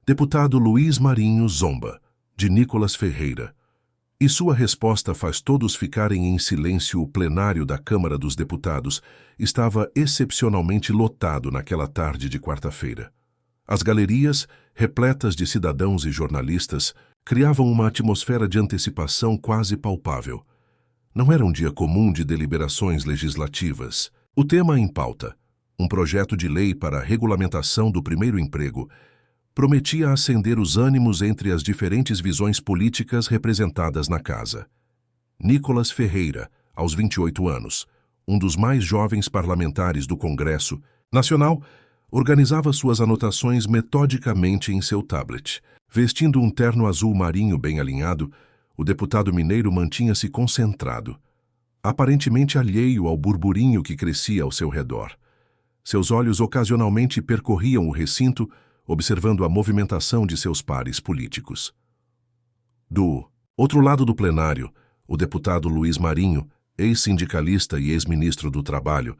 Deputado Luiz Marinho zomba, de Nicolas Ferreira. E sua resposta faz todos ficarem em silêncio. O plenário da Câmara dos Deputados estava excepcionalmente lotado naquela tarde de quarta-feira. As galerias, repletas de cidadãos e jornalistas, criavam uma atmosfera de antecipação quase palpável. Não era um dia comum de deliberações legislativas. O tema em pauta, um projeto de lei para a regulamentação do primeiro emprego, prometia acender os ânimos entre as diferentes visões políticas representadas na casa. Nicolas Ferreira, aos 28 anos, um dos mais jovens parlamentares do Congresso Nacional, organizava suas anotações metodicamente em seu tablet. Vestindo um terno azul marinho bem alinhado, o deputado mineiro mantinha-se concentrado, aparentemente alheio ao burburinho que crescia ao seu redor. Seus olhos ocasionalmente percorriam o recinto, observando a movimentação de seus pares políticos. Do outro lado do plenário, o deputado Luiz Marinho, ex-sindicalista e ex-ministro do Trabalho,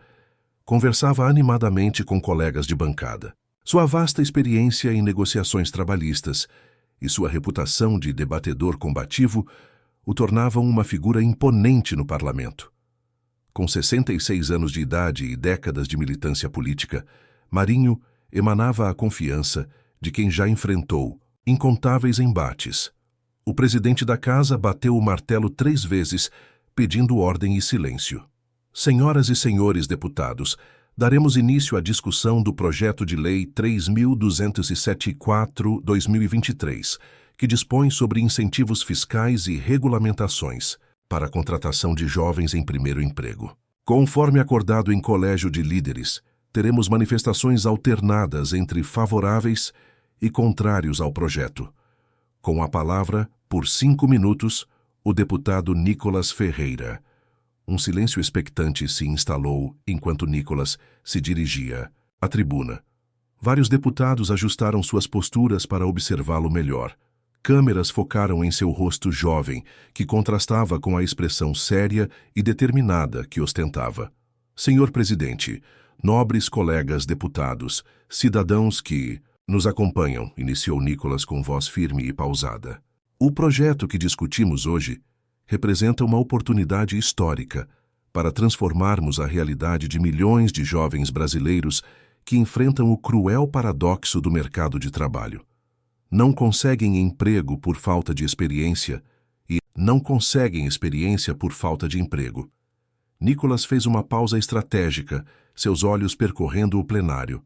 conversava animadamente com colegas de bancada. Sua vasta experiência em negociações trabalhistas e sua reputação de debatedor combativo o tornavam uma figura imponente no parlamento. Com 66 anos de idade e décadas de militância política, Marinho emanava a confiança de quem já enfrentou incontáveis embates. O presidente da casa bateu o martelo 3 vezes, pedindo ordem e silêncio. Senhoras e senhores deputados, daremos início à discussão do projeto de lei 3.207/2023, que dispõe sobre incentivos fiscais e regulamentações para a contratação de jovens em primeiro emprego. Conforme acordado em colégio de líderes, teremos manifestações alternadas entre favoráveis e contrários ao projeto. Com a palavra, por 5 minutos, o deputado Nicolas Ferreira. Um silêncio expectante se instalou enquanto Nicolas se dirigia à tribuna. Vários deputados ajustaram suas posturas para observá-lo melhor. Câmeras focaram em seu rosto jovem, que contrastava com a expressão séria e determinada que ostentava. Senhor presidente, nobres colegas deputados, cidadãos que nos acompanham, iniciou Nicolas com voz firme e pausada. O projeto que discutimos hoje representa uma oportunidade histórica para transformarmos a realidade de milhões de jovens brasileiros que enfrentam o cruel paradoxo do mercado de trabalho. Não conseguem emprego por falta de experiência e não conseguem experiência por falta de emprego. Nicolas fez uma pausa estratégica, seus olhos percorrendo o plenário.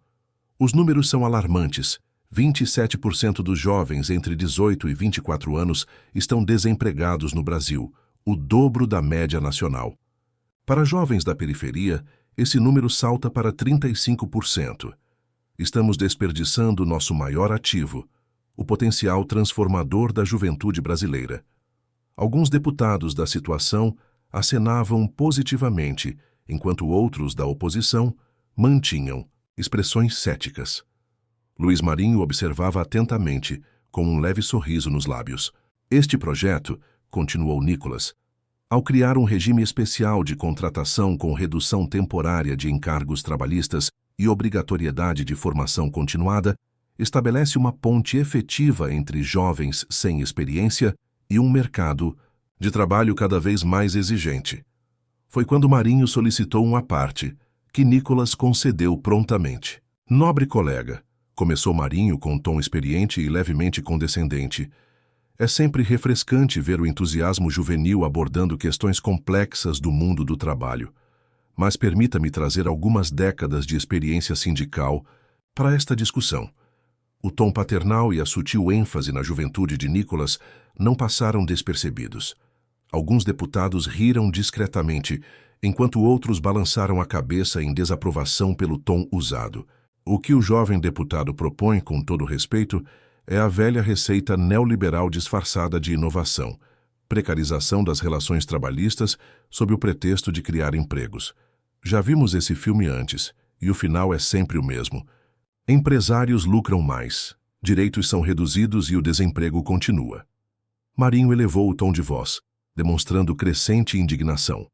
Os números são alarmantes. 27% dos jovens entre 18 e 24 anos estão desempregados no Brasil, o dobro da média nacional. Para jovens da periferia, esse número salta para 35%. Estamos desperdiçando nosso maior ativo, o potencial transformador da juventude brasileira. Alguns deputados da situação acenavam positivamente, enquanto outros da oposição mantinham expressões céticas. Luiz Marinho observava atentamente, com um leve sorriso nos lábios. Este projeto, continuou Nicolas, ao criar um regime especial de contratação com redução temporária de encargos trabalhistas e obrigatoriedade de formação continuada, estabelece uma ponte efetiva entre jovens sem experiência e um mercado de trabalho cada vez mais exigente. Foi quando Marinho solicitou uma parte, que Nicolas concedeu prontamente. Nobre colega, começou Marinho com um tom experiente e levemente condescendente. É sempre refrescante ver o entusiasmo juvenil abordando questões complexas do mundo do trabalho. Mas permita-me trazer algumas décadas de experiência sindical para esta discussão. O tom paternal e a sutil ênfase na juventude de Nicolas não passaram despercebidos. Alguns deputados riram discretamente, enquanto outros balançaram a cabeça em desaprovação pelo tom usado. O que o jovem deputado propõe, com todo respeito, é a velha receita neoliberal disfarçada de inovação, precarização das relações trabalhistas sob o pretexto de criar empregos. Já vimos esse filme antes, e o final é sempre o mesmo. Empresários lucram mais, direitos são reduzidos e o desemprego continua. Marinho elevou o tom de voz, demonstrando crescente indignação.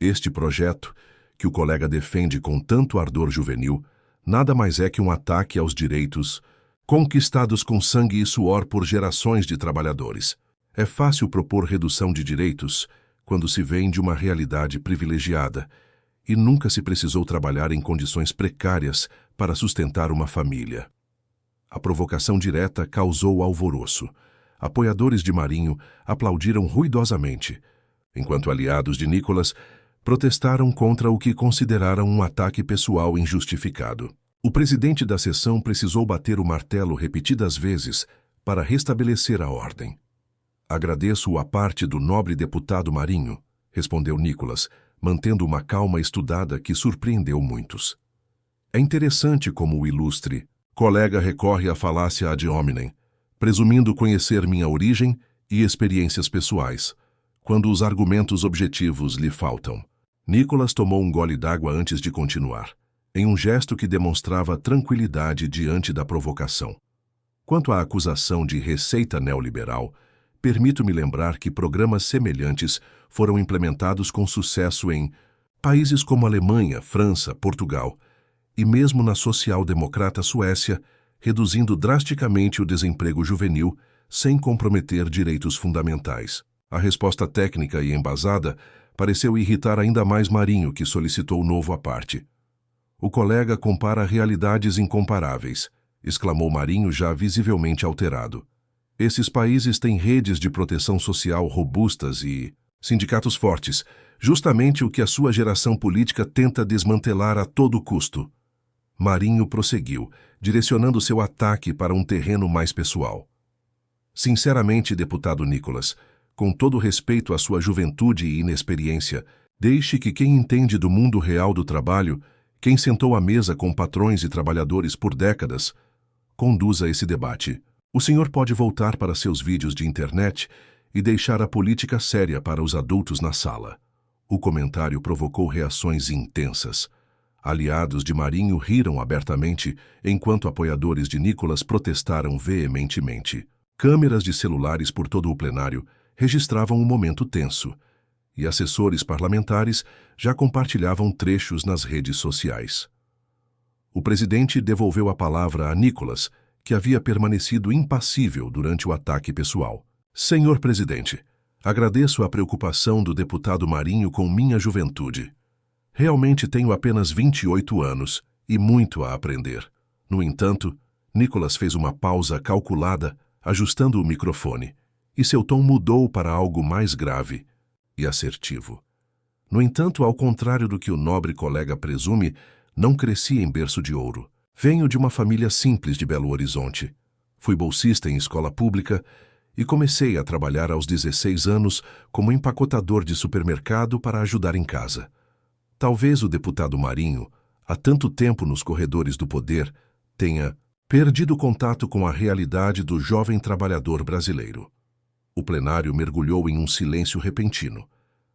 Este projeto, que o colega defende com tanto ardor juvenil, nada mais é que um ataque aos direitos conquistados com sangue e suor por gerações de trabalhadores. É fácil propor redução de direitos quando se vem de uma realidade privilegiada e nunca se precisou trabalhar em condições precárias para sustentar uma família. A provocação direta causou alvoroço. Apoiadores de Marinho aplaudiram ruidosamente, enquanto aliados de Nicolas protestaram contra o que consideraram um ataque pessoal injustificado. O presidente da sessão precisou bater o martelo repetidas vezes para restabelecer a ordem. Agradeço a parte do nobre deputado Marinho, respondeu Nicolas, mantendo uma calma estudada que surpreendeu muitos. É interessante como o ilustre colega recorre à falácia ad hominem, presumindo conhecer minha origem e experiências pessoais, quando os argumentos objetivos lhe faltam. Nicolas tomou um gole d'água antes de continuar, em um gesto que demonstrava tranquilidade diante da provocação. Quanto à acusação de receita neoliberal, permito-me lembrar que programas semelhantes foram implementados com sucesso em países como Alemanha, França, Portugal e mesmo na social-democrata Suécia, reduzindo drasticamente o desemprego juvenil sem comprometer direitos fundamentais. A resposta técnica e embasada pareceu irritar ainda mais Marinho, que solicitou novo à parte. O colega compara realidades incomparáveis, exclamou Marinho, já visivelmente alterado. Esses países têm redes de proteção social robustas e sindicatos fortes, justamente o que a sua geração política tenta desmantelar a todo custo. Marinho prosseguiu, direcionando seu ataque para um terreno mais pessoal. Sinceramente, deputado Nicolas, com todo respeito à sua juventude e inexperiência, deixe que quem entende do mundo real do trabalho, quem sentou à mesa com patrões e trabalhadores por décadas, conduza esse debate. O senhor pode voltar para seus vídeos de internet e deixar a política séria para os adultos na sala. O comentário provocou reações intensas. Aliados de Marinho riram abertamente, enquanto apoiadores de Nicolas protestaram veementemente. Câmeras de celulares por todo o plenário registravam um momento tenso, e assessores parlamentares já compartilhavam trechos nas redes sociais. O presidente devolveu a palavra a Nicolas, que havia permanecido impassível durante o ataque pessoal. Senhor presidente, agradeço a preocupação do deputado Marinho com minha juventude. Realmente tenho apenas 28 anos e muito a aprender. No entanto, Nicolas fez uma pausa calculada, ajustando o microfone, e seu tom mudou para algo mais grave e assertivo. No entanto, ao contrário do que o nobre colega presume, não cresci em berço de ouro. Venho de uma família simples de Belo Horizonte. Fui bolsista em escola pública e comecei a trabalhar aos 16 anos como empacotador de supermercado para ajudar em casa. Talvez o deputado Marinho, há tanto tempo nos corredores do poder, tenha perdido contato com a realidade do jovem trabalhador brasileiro. O plenário mergulhou em um silêncio repentino.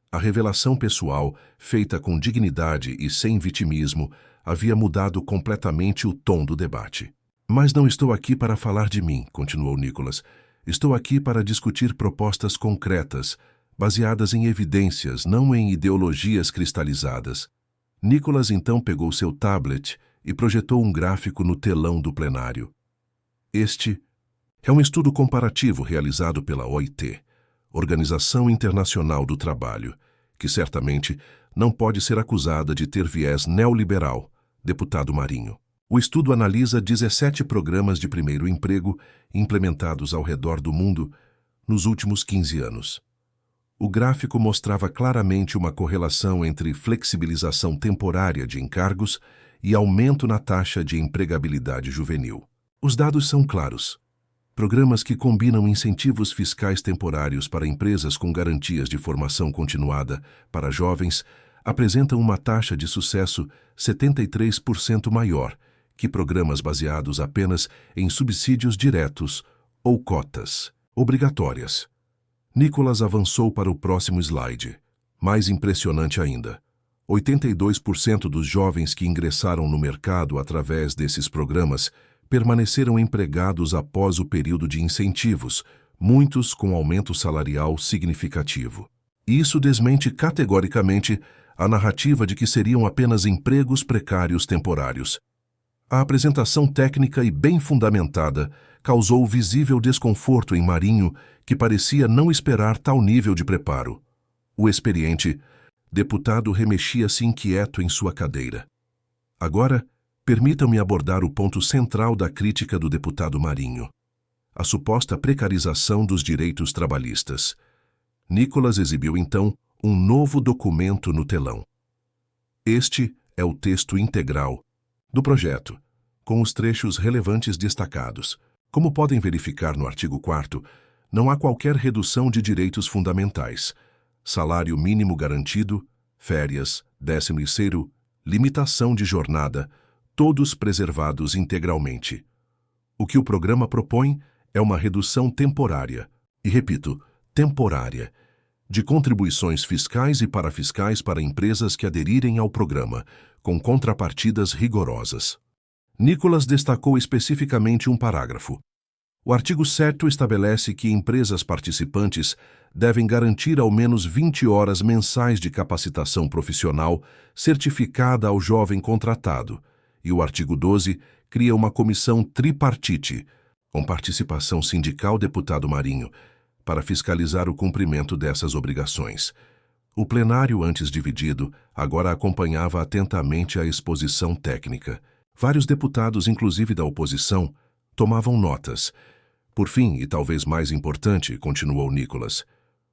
A revelação pessoal, feita com dignidade e sem vitimismo, havia mudado completamente o tom do debate. Mas não estou aqui para falar de mim, continuou Nicolas. Estou aqui para discutir propostas concretas, baseadas em evidências, não em ideologias cristalizadas. Nicolas então pegou seu tablet e projetou um gráfico no telão do plenário. Este é um estudo comparativo realizado pela OIT, Organização Internacional do Trabalho, que certamente não pode ser acusada de ter viés neoliberal, deputado Marinho. O estudo analisa 17 programas de primeiro emprego implementados ao redor do mundo nos últimos 15 anos. O gráfico mostrava claramente uma correlação entre flexibilização temporária de encargos e aumento na taxa de empregabilidade juvenil. Os dados são claros. Programas que combinam incentivos fiscais temporários para empresas com garantias de formação continuada para jovens apresentam uma taxa de sucesso 73% maior que programas baseados apenas em subsídios diretos ou cotas obrigatórias. Nicolas avançou para o próximo slide. Mais impressionante ainda, 82% dos jovens que ingressaram no mercado através desses programas permaneceram empregados após o período de incentivos, muitos com aumento salarial significativo. Isso desmente categoricamente a narrativa de que seriam apenas empregos precários temporários. A apresentação técnica e bem fundamentada causou visível desconforto em Marinho, que parecia não esperar tal nível de preparo. O experiente deputado remexia-se inquieto em sua cadeira. Agora, permitam-me abordar o ponto central da crítica do deputado Marinho: a suposta precarização dos direitos trabalhistas. Nicolas exibiu então um novo documento no telão. Este é o texto integral do projeto, com os trechos relevantes destacados. Como podem verificar no artigo 4º, não há qualquer redução de direitos fundamentais: salário mínimo garantido, férias, 13º, limitação de jornada, todos preservados integralmente. O que o programa propõe é uma redução temporária, e repito, temporária, de contribuições fiscais e parafiscais para empresas que aderirem ao programa, com contrapartidas rigorosas. Nicolas destacou especificamente um parágrafo. O artigo 7º estabelece que empresas participantes devem garantir ao menos 20 horas mensais de capacitação profissional certificada ao jovem contratado, e o artigo 12 cria uma comissão tripartite, com participação sindical, deputado Marinho, para fiscalizar o cumprimento dessas obrigações. O plenário, antes dividido, agora acompanhava atentamente a exposição técnica. Vários deputados, inclusive da oposição, tomavam notas. Por fim, e talvez mais importante, continuou Nicolas,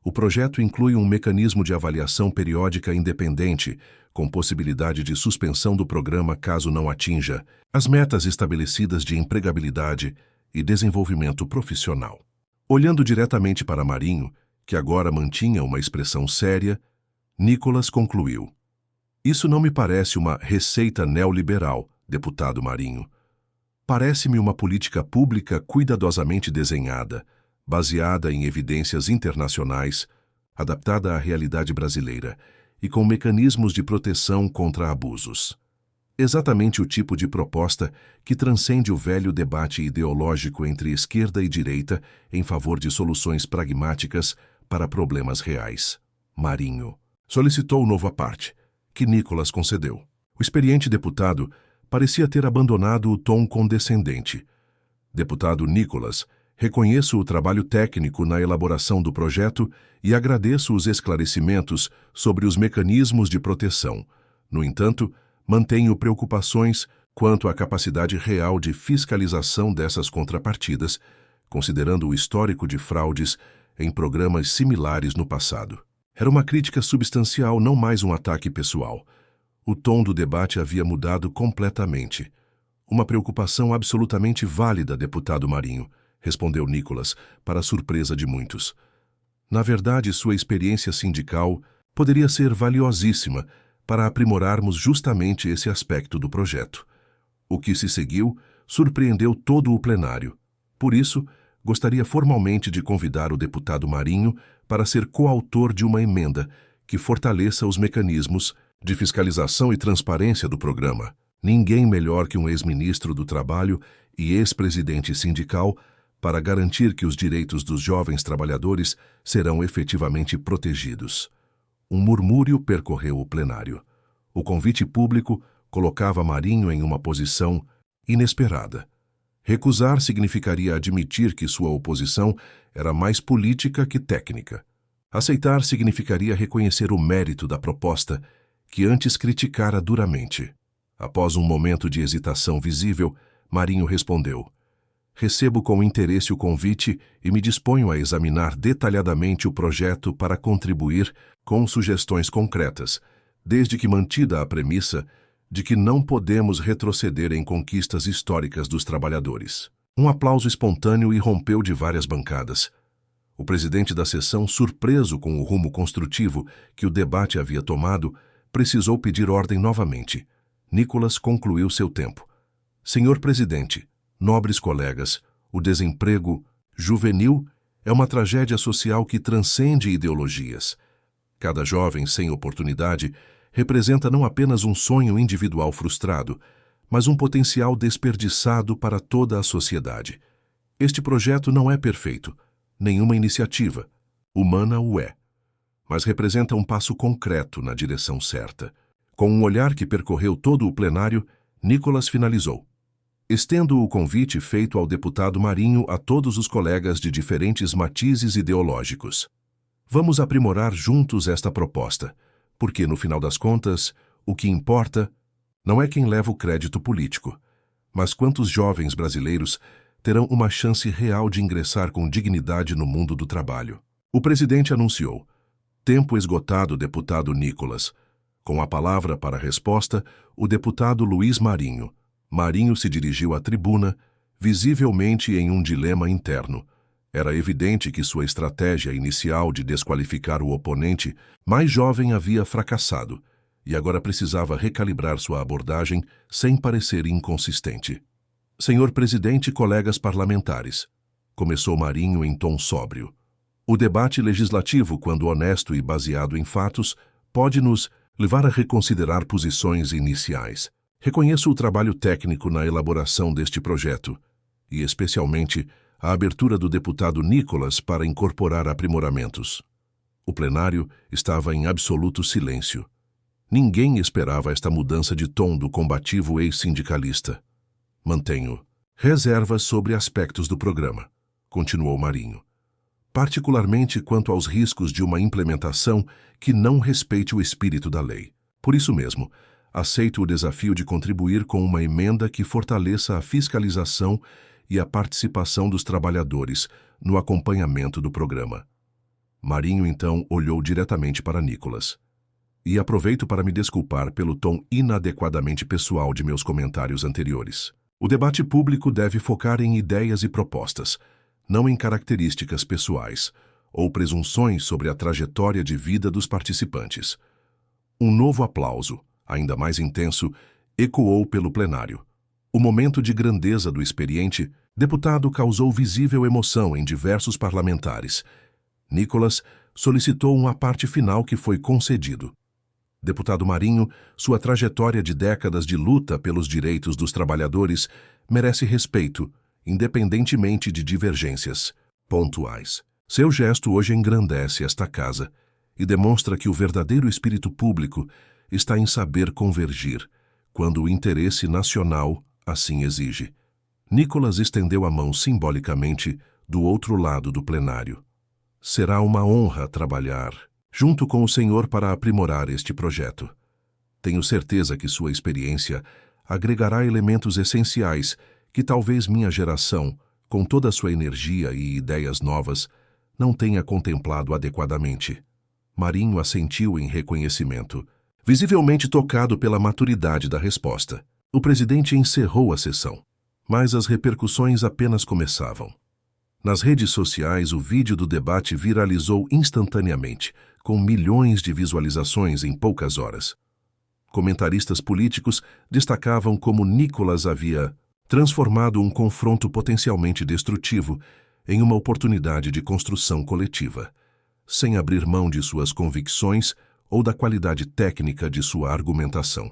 o projeto inclui um mecanismo de avaliação periódica independente, com possibilidade de suspensão do programa caso não atinja as metas estabelecidas de empregabilidade e desenvolvimento profissional. Olhando diretamente para Marinho, que agora mantinha uma expressão séria, Nicolas concluiu: "Isso não me parece uma receita neoliberal, deputado Marinho. Parece-me uma política pública cuidadosamente desenhada, baseada em evidências internacionais, adaptada à realidade brasileira e com mecanismos de proteção contra abusos. Exatamente o tipo de proposta que transcende o velho debate ideológico entre esquerda e direita em favor de soluções pragmáticas para problemas reais." Marinho solicitou nova parte, que Nicolas concedeu. O experiente deputado parecia ter abandonado o tom condescendente. "Deputado Nicolas, reconheço o trabalho técnico na elaboração do projeto e agradeço os esclarecimentos sobre os mecanismos de proteção. No entanto, mantenho preocupações quanto à capacidade real de fiscalização dessas contrapartidas, considerando o histórico de fraudes em programas similares no passado." Era uma crítica substancial, não mais um ataque pessoal. O tom do debate havia mudado completamente. "Uma preocupação absolutamente válida, deputado Marinho", respondeu Nicolas, para a surpresa de muitos. Na verdade, sua experiência sindical poderia ser valiosíssima para aprimorarmos justamente esse aspecto do projeto. O que se seguiu surpreendeu todo o plenário. Por isso, gostaria formalmente de convidar o deputado Marinho para ser coautor de uma emenda que fortaleça os mecanismos de fiscalização e transparência do programa. Ninguém melhor que um ex-ministro do Trabalho e ex-presidente sindical para garantir que os direitos dos jovens trabalhadores serão efetivamente protegidos. Um murmúrio percorreu o plenário. O convite público colocava Marinho em uma posição inesperada. Recusar significaria admitir que sua oposição era mais política que técnica. Aceitar significaria reconhecer o mérito da proposta, que antes criticara duramente. Após um momento de hesitação visível, Marinho respondeu: "Recebo com interesse o convite e me disponho a examinar detalhadamente o projeto para contribuir com sugestões concretas, desde que mantida a premissa de que não podemos retroceder em conquistas históricas dos trabalhadores." Um aplauso espontâneo irrompeu de várias bancadas. O presidente da sessão, surpreso com o rumo construtivo que o debate havia tomado, precisou pedir ordem novamente. Nicolas concluiu seu tempo. "Senhor presidente, nobres colegas, o desemprego juvenil é uma tragédia social que transcende ideologias. Cada jovem sem oportunidade representa não apenas um sonho individual frustrado, mas um potencial desperdiçado para toda a sociedade. Este projeto não é perfeito, nenhuma iniciativa humana o é, mas representa um passo concreto na direção certa." Com um olhar que percorreu todo o plenário, Nicolas finalizou: Estendo o convite feito ao deputado Marinho a todos os colegas de diferentes matizes ideológicos. Vamos aprimorar juntos esta proposta, porque, no final das contas, o que importa não é quem leva o crédito político, mas quantos jovens brasileiros terão uma chance real de ingressar com dignidade no mundo do trabalho. O presidente anunciou: tempo esgotado, deputado Nicolas. Com a palavra para a resposta, o deputado Luiz Marinho. Marinho se dirigiu à tribuna, visivelmente em um dilema interno. Era evidente que sua estratégia inicial de desqualificar o oponente mais jovem havia fracassado, e agora precisava recalibrar sua abordagem sem parecer inconsistente. Senhor presidente e colegas parlamentares, começou Marinho em tom sóbrio. O debate legislativo, quando honesto e baseado em fatos, pode nos levar a reconsiderar posições iniciais. Reconheço o trabalho técnico na elaboração deste projeto, e especialmente a abertura do deputado Nicolas para incorporar aprimoramentos. O plenário estava em absoluto silêncio. Ninguém esperava esta mudança de tom do combativo ex-sindicalista. Mantenho reservas sobre aspectos do programa, continuou Marinho, particularmente quanto aos riscos de uma implementação que não respeite o espírito da lei. Por isso mesmo, aceito o desafio de contribuir com uma emenda que fortaleça a fiscalização e a participação dos trabalhadores no acompanhamento do programa. Marinho, então, olhou diretamente para Nicolas. E aproveito para me desculpar pelo tom inadequadamente pessoal de meus comentários anteriores. O debate público deve focar em ideias e propostas, não em características pessoais ou presunções sobre a trajetória de vida dos participantes. Um novo aplauso, ainda mais intenso, ecoou pelo plenário. O momento de grandeza do experiente deputado causou visível emoção em diversos parlamentares. Nicolas solicitou uma parte final que foi concedido. Deputado Marinho, sua trajetória de décadas de luta pelos direitos dos trabalhadores merece respeito, independentemente de divergências pontuais. Seu gesto hoje engrandece esta casa e demonstra que o verdadeiro espírito público está em saber convergir, quando o interesse nacional assim exige. Nicolas estendeu a mão simbolicamente do outro lado do plenário. Será uma honra trabalhar junto com o senhor para aprimorar este projeto. Tenho certeza que sua experiência agregará elementos essenciais que talvez minha geração, com toda a sua energia e ideias novas, não tenha contemplado adequadamente. Marinho assentiu em reconhecimento, visivelmente tocado pela maturidade da resposta. O presidente encerrou a sessão, mas as repercussões apenas começavam. Nas redes sociais, o vídeo do debate viralizou instantaneamente, com milhões de visualizações em poucas horas. Comentaristas políticos destacavam como Nicolas havia transformado um confronto potencialmente destrutivo em uma oportunidade de construção coletiva, sem abrir mão de suas convicções ou da qualidade técnica de sua argumentação.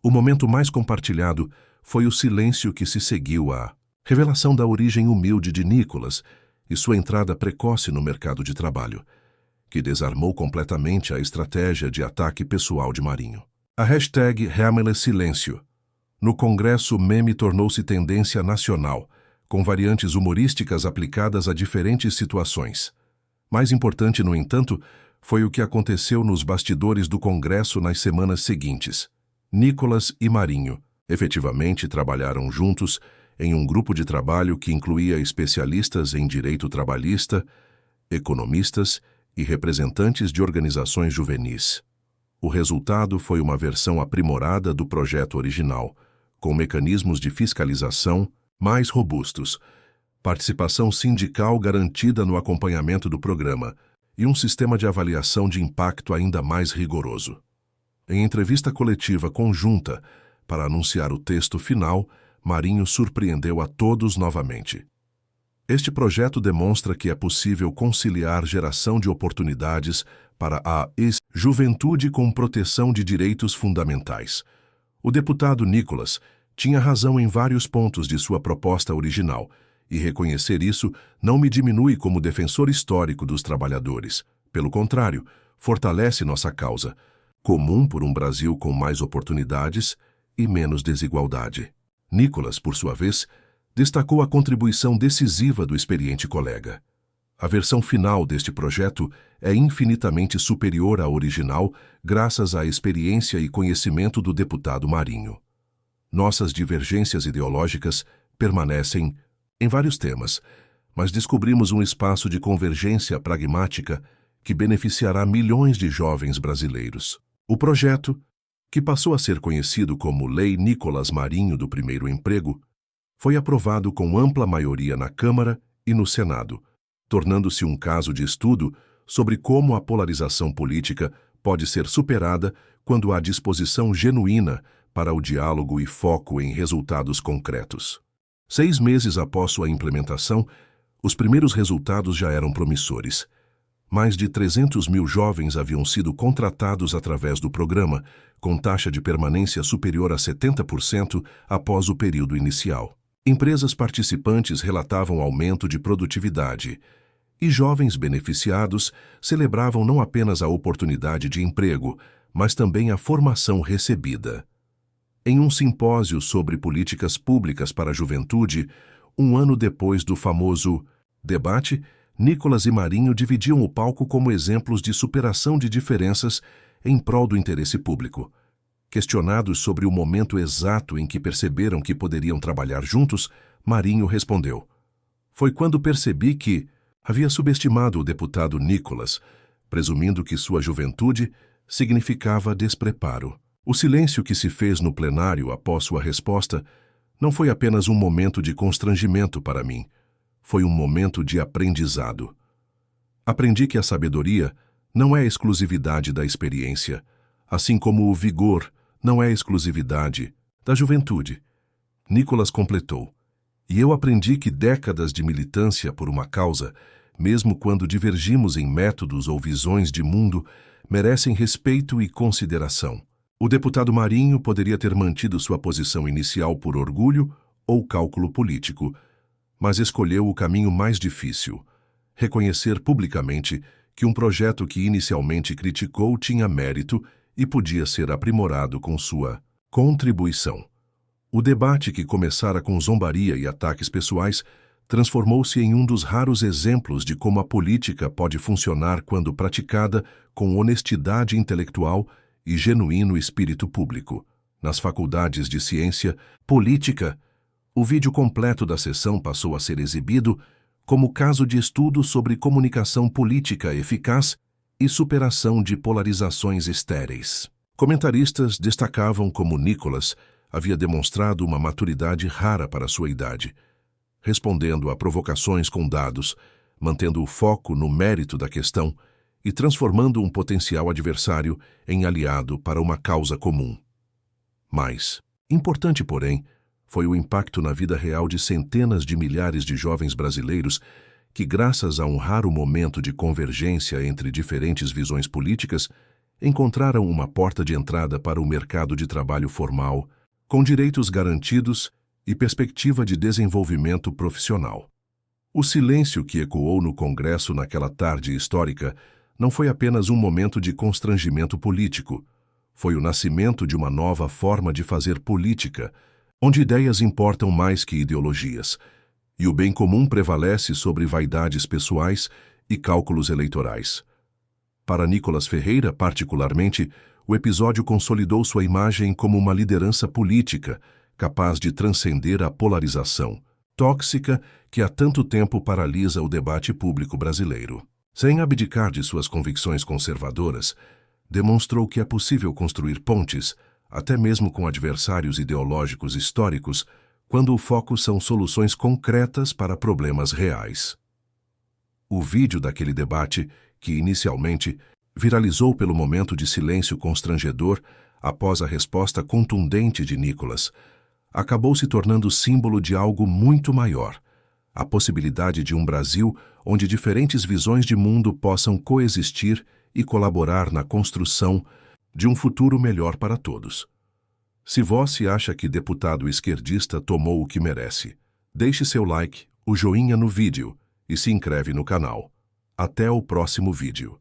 O momento mais compartilhado foi o silêncio que se seguiu à revelação da origem humilde de Nicolas e sua entrada precoce no mercado de trabalho, que desarmou completamente a estratégia de ataque pessoal de Marinho. A hashtag #Silêncio. No Congresso, o meme tornou-se tendência nacional, com variantes humorísticas aplicadas a diferentes situações. Mais importante, no entanto, foi o que aconteceu nos bastidores do Congresso nas semanas seguintes. Nicolas e Marinho efetivamente trabalharam juntos em um grupo de trabalho que incluía especialistas em direito trabalhista, economistas e representantes de organizações juvenis. O resultado foi uma versão aprimorada do projeto original, com mecanismos de fiscalização mais robustos, participação sindical garantida no acompanhamento do programa e um sistema de avaliação de impacto ainda mais rigoroso. Em entrevista coletiva conjunta para anunciar o texto final, Marinho surpreendeu a todos novamente. Este projeto demonstra que é possível conciliar geração de oportunidades para a juventude com proteção de direitos fundamentais. O deputado Nicolas tinha razão em vários pontos de sua proposta original, e reconhecer isso não me diminui como defensor histórico dos trabalhadores. Pelo contrário, fortalece nossa causa, comum por um Brasil com mais oportunidades e menos desigualdade. Nicolas, por sua vez, destacou a contribuição decisiva do experiente colega. A versão final deste projeto é infinitamente superior à original graças à experiência e conhecimento do deputado Marinho. Nossas divergências ideológicas permanecem em vários temas, mas descobrimos um espaço de convergência pragmática que beneficiará milhões de jovens brasileiros. O projeto, que passou a ser conhecido como Lei Nicolas Marinho do Primeiro Emprego, foi aprovado com ampla maioria na Câmara e no Senado, tornando-se um caso de estudo sobre como a polarização política pode ser superada quando há disposição genuína para o diálogo e foco em resultados concretos. 6 meses após sua implementação, os primeiros resultados já eram promissores. Mais de 300 mil jovens haviam sido contratados através do programa, com taxa de permanência superior a 70% após o período inicial. Empresas participantes relatavam aumento de produtividade, e jovens beneficiados celebravam não apenas a oportunidade de emprego, mas também a formação recebida. Em um simpósio sobre políticas públicas para a juventude, um ano depois do famoso debate, Nicolas e Marinho dividiam o palco como exemplos de superação de diferenças em prol do interesse público. Questionados sobre o momento exato em que perceberam que poderiam trabalhar juntos, Marinho respondeu: "Foi quando percebi que havia subestimado o deputado Nicolas, presumindo que sua juventude significava despreparo." O silêncio que se fez no plenário após sua resposta não foi apenas um momento de constrangimento para mim, foi um momento de aprendizado. Aprendi que a sabedoria não é exclusividade da experiência, assim como o vigor não é exclusividade da juventude. Nicolas completou: "E eu aprendi que décadas de militância por uma causa, mesmo quando divergimos em métodos ou visões de mundo, merecem respeito e consideração." O deputado Marinho poderia ter mantido sua posição inicial por orgulho ou cálculo político, mas escolheu o caminho mais difícil: reconhecer publicamente que um projeto que inicialmente criticou tinha mérito e podia ser aprimorado com sua contribuição. O debate, que começara com zombaria e ataques pessoais, transformou-se em um dos raros exemplos de como a política pode funcionar quando praticada com honestidade intelectual e genuíno espírito público. Nas faculdades de ciência política, o vídeo completo da sessão passou a ser exibido como caso de estudo sobre comunicação política eficaz e superação de polarizações estéreis. Comentaristas destacavam como Nicolas havia demonstrado uma maturidade rara para sua idade, respondendo a provocações com dados, mantendo o foco no mérito da questão e transformando um potencial adversário em aliado para uma causa comum. Mais importante, porém, foi o impacto na vida real de centenas de milhares de jovens brasileiros que, graças a um raro momento de convergência entre diferentes visões políticas, encontraram uma porta de entrada para o mercado de trabalho formal, com direitos garantidos e perspectiva de desenvolvimento profissional. O silêncio que ecoou no Congresso naquela tarde histórica não foi apenas um momento de constrangimento político, foi o nascimento de uma nova forma de fazer política, onde ideias importam mais que ideologias, e o bem comum prevalece sobre vaidades pessoais e cálculos eleitorais. Para Nicolas Ferreira, particularmente, o episódio consolidou sua imagem como uma liderança política capaz de transcender a polarização tóxica que há tanto tempo paralisa o debate público brasileiro. Sem abdicar de suas convicções conservadoras, demonstrou que é possível construir pontes, até mesmo com adversários ideológicos históricos, quando o foco são soluções concretas para problemas reais. O vídeo daquele debate, que inicialmente viralizou pelo momento de silêncio constrangedor após a resposta contundente de Nicolas, acabou se tornando símbolo de algo muito maior: a possibilidade de um Brasil onde diferentes visões de mundo possam coexistir e colaborar na construção de um futuro melhor para todos. Se você acha que deputado esquerdista tomou o que merece, deixe seu like, o joinha no vídeo e se inscreve no canal. Até o próximo vídeo.